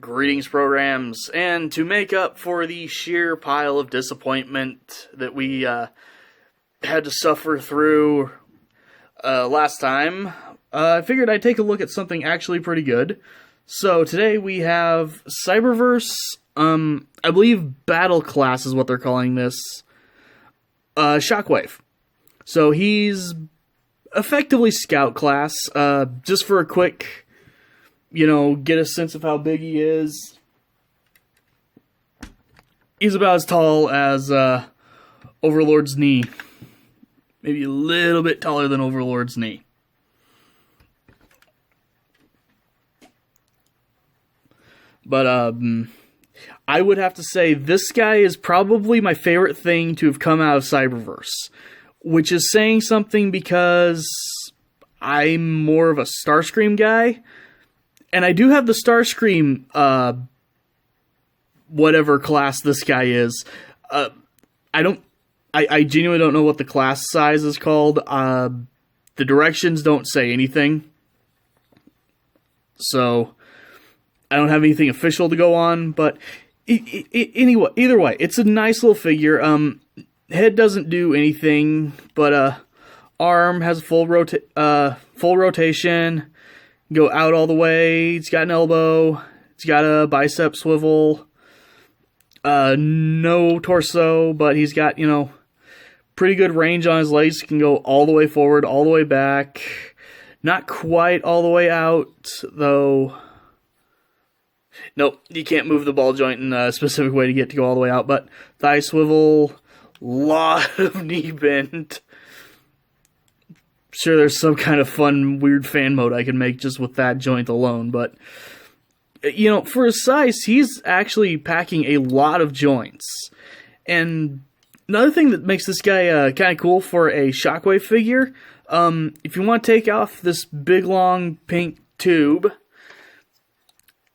Greetings, programs, and to make up for the sheer pile of disappointment that we had to suffer through last time, I figured I'd take a look at something actually pretty good. So today we have Cyberverse, I believe Battle Class is what they're calling this, Shockwave. So he's effectively Scout Class, just for a quick, get a sense of how big he is. He's about as tall as Overlord's knee. Maybe a little bit taller than Overlord's knee. But I would have to say this guy is probably my favorite thing to have come out of Cyberverse. Which is saying something because I'm more of a Starscream guy. And I do have the Starscream, whatever class this guy is. I genuinely don't know what the class size is called. The directions don't say anything. So, I don't have anything official to go on, but anyway, either way, it's a nice little figure. Head doesn't do anything, but arm has full rotation. Go out all the way. It's got an elbow. It's got a bicep swivel. No torso, but he's got, pretty good range on his legs. Can go all the way forward, all the way back. Not quite all the way out, though. Nope, you can't move the ball joint in a specific way to get to go all the way out, but thigh swivel, lot of knee bend. Sure, there's some kind of fun, weird fan mode I can make just with that joint alone, but, for his size, he's actually packing a lot of joints. And another thing that makes this guy kind of cool for a Shockwave figure, if you want to take off this big, long, pink tube,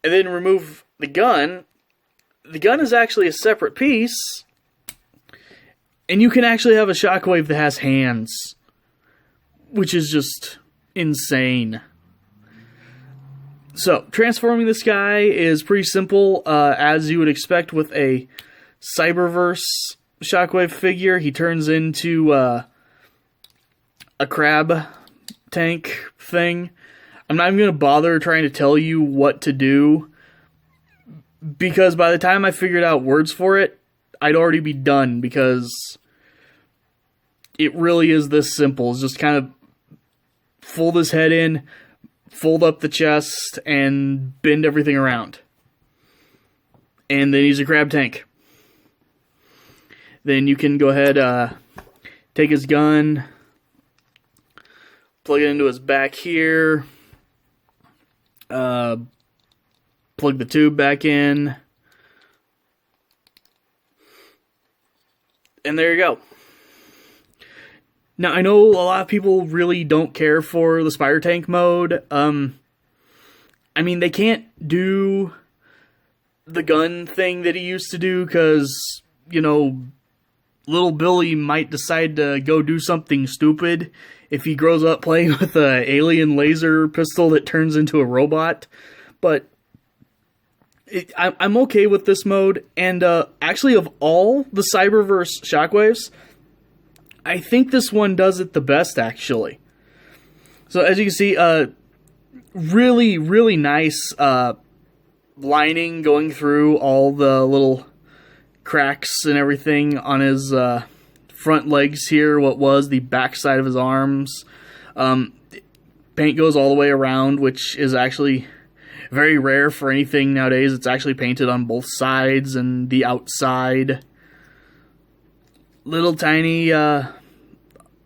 and then remove the gun is actually a separate piece, and you can actually have a Shockwave that has hands. Which is just insane. So, transforming this guy is pretty simple, as you would expect with a Cyberverse Shockwave figure. He turns into a crab tank thing. I'm not even going to bother trying to tell you what to do, because by the time I figured out words for it, I'd already be done, because it really is this simple. It's just kind of fold his head in, fold up the chest, and bend everything around. And then he's a crab tank. Then you can go ahead, take his gun, plug it into his back here, plug the tube back in, and there you go. Now, I know a lot of people really don't care for the Spider Tank mode. They can't do the gun thing that he used to do because, little Billy might decide to go do something stupid if he grows up playing with an alien laser pistol that turns into a robot. But I'm okay with this mode, and actually of all the Cyberverse Shockwaves, I think this one does it the best, actually. So, as you can see, really, really nice lining going through all the little cracks and everything on his front legs here, what was the back side of his arms. Paint goes all the way around, which is actually very rare for anything nowadays. It's actually painted on both sides and the outside. Little tiny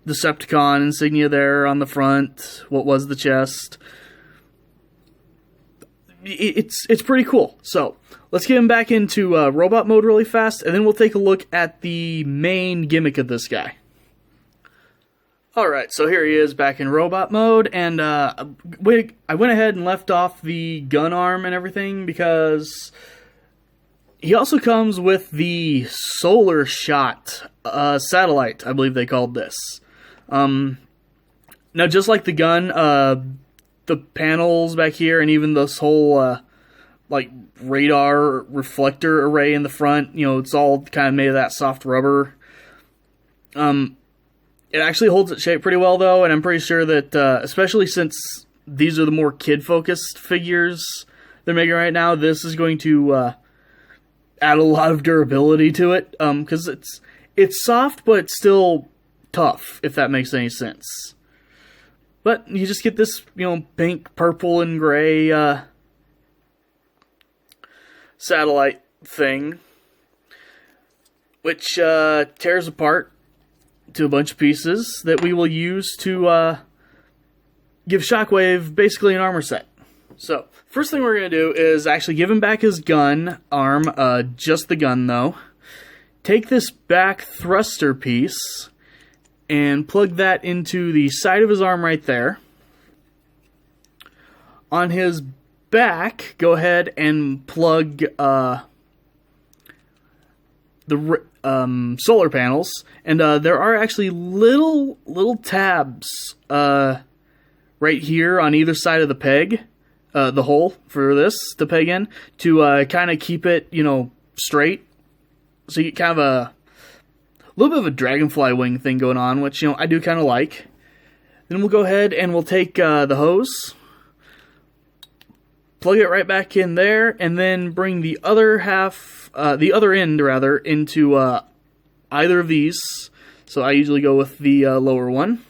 Decepticon insignia there on the front. What was the chest? It's pretty cool. So let's get him back into robot mode really fast, and then we'll take a look at the main gimmick of this guy. Alright, so here he is back in robot mode, and I went ahead and left off the gun arm and everything because he also comes with the solar shot satellite, I believe they called this. Now, just like the gun, the panels back here and even this whole like radar reflector array in the front. You know, it's all kind of made of that soft rubber. It actually holds its shape pretty well, though, and I'm pretty sure that, especially since these are the more kid-focused figures they're making right now, this is going to add a lot of durability to it, because it's soft, but it's still tough, if that makes any sense. But you just get this, you know, pink, purple, and gray satellite thing, which tears apart to a bunch of pieces that we will use to give Shockwave basically an armor set. So, first thing we're going to do is actually give him back his gun arm, just the gun though. Take this back thruster piece and plug that into the side of his arm right there. On his back, go ahead and plug the solar panels, and there are actually little tabs right here on either side of the peg, the hole for this to peg in, to kind of keep it, you know, straight. So you kind of a little bit of a dragonfly wing thing going on, which, you know, I do kind of like. Then we'll go ahead and we'll take the hose, plug it right back in there, and then bring the other end rather, into either of these. So I usually go with the lower one.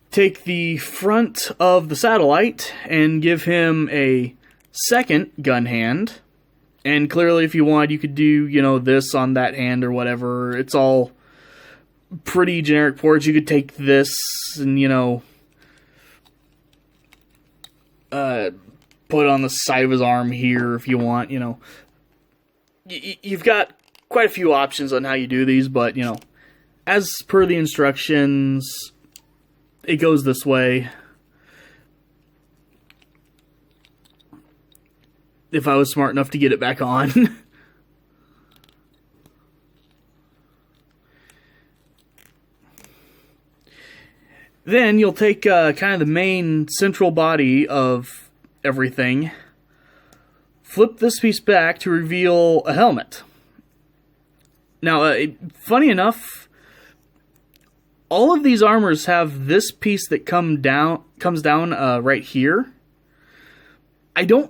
Take the front of the satellite and give him a second gun hand. And clearly, if you want, you could do, you know, this on that hand or whatever. It's all pretty generic ports. You could take this and, you know, put it on the side of his arm here if you want, you know. You've got quite a few options on how you do these, but, you know, as per the instructions, it goes this way. If I was smart enough to get it back on. Then you'll take kind of the main central body of everything, flip this piece back to reveal a helmet. Now, funny enough, all of these armors have this piece that comes down right here. I don't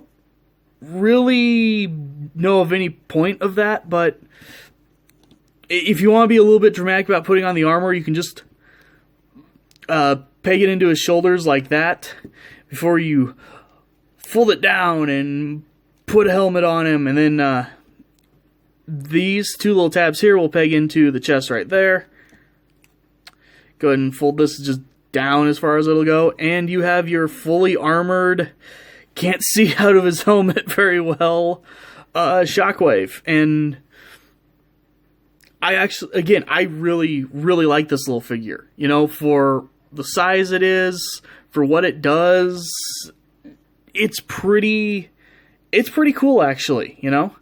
really know of any point of that, but if you want to be a little bit dramatic about putting on the armor, you can just peg it into his shoulders like that before you fold it down and put a helmet on him, and then these two little tabs here will peg into the chest right there. Go ahead and fold this just down as far as it'll go, and you have your fully armored, can't see out of his helmet very well, Shockwave. And I actually, again, I really like this little figure. You know, for the size it is, for what it does, it's pretty cool, actually, you know?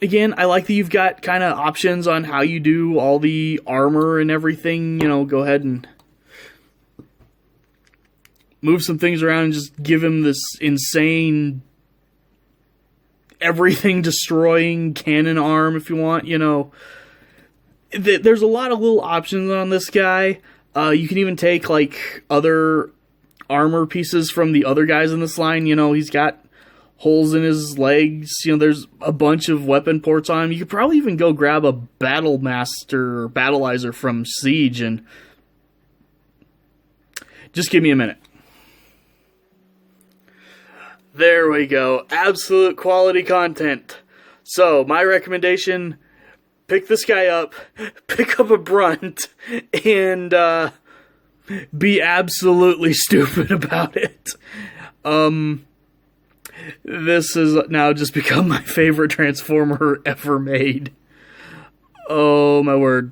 Again, I like that you've got kind of options on how you do all the armor and everything. You know, go ahead and move some things around and just give him this insane, everything-destroying cannon arm if you want, you know. There's a lot of little options on this guy. You can even take, like, other armor pieces from the other guys in this line. You know, he's got holes in his legs. You know, there's a bunch of weapon ports on him. You could probably even go grab a Battle Master or Battleizer from Siege and just give me a minute. There we go. Absolute quality content. So, my recommendation, pick this guy up, pick up a Brunt, and be absolutely stupid about it. This has now just become my favorite Transformer ever made. Oh, my word.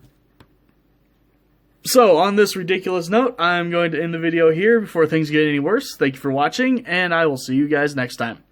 So, on this ridiculous note, I'm going to end the video here before things get any worse. Thank you for watching, and I will see you guys next time.